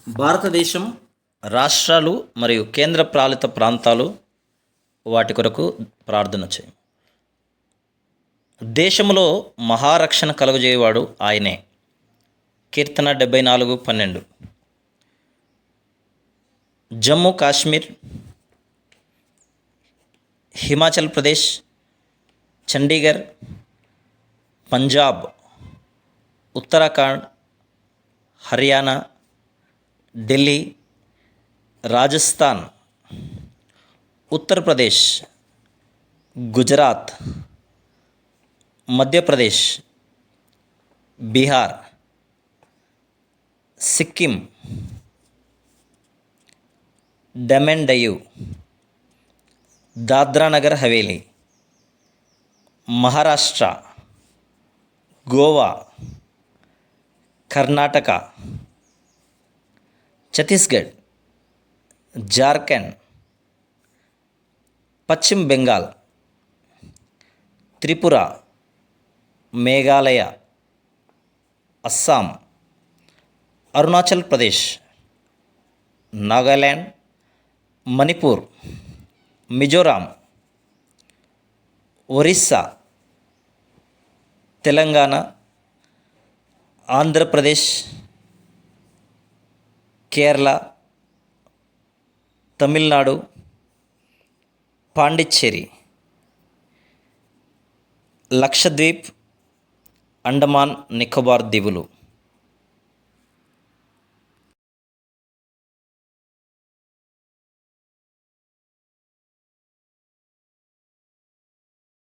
భారతదేశం రాష్ట్రాలు మరియు కేంద్రపాలిత ప్రాంతాలు వాటి కొరకు ప్రార్థన చేయి. దేశములో మహారక్షణ కలుగజేయవాడు ఆయనే. కీర్తన 74:12. జమ్మూ కాశ్మీర్, హిమాచల్ ప్రదేశ్, చండీగఢ్, పంజాబ్, ఉత్తరాఖండ్, హర్యానా, ఢిల్లీ, రాజస్థాన్, ఉత్తరప్రదేశ్, గుజరాత్, మధ్యప్రదేశ్, బీహార్, సిక్కిం, దమన్ డయ్యూ, దాద్రా నగర్ హవేలీ, మహారాష్ట్ర, గోవా, కర్ణాటక, ఛత్తీస్గఢ్, జార్ఖండ్, పశ్చిమ బెంగాల్, త్రిపుర, మేఘాలయ, అస్సాం, అరుణాచల్ ప్రదేశ్, నాగాల్యాండ్, మణిపూర్, మిజోరాం, ఒరిస్సా, తెలంగాణ, ఆంధ్రప్రదేశ్, కేరళ, తమిళనాడు, పాండిచ్చేరి, లక్షద్వీప్, అండమాన్ నికోబార్ దీవులు.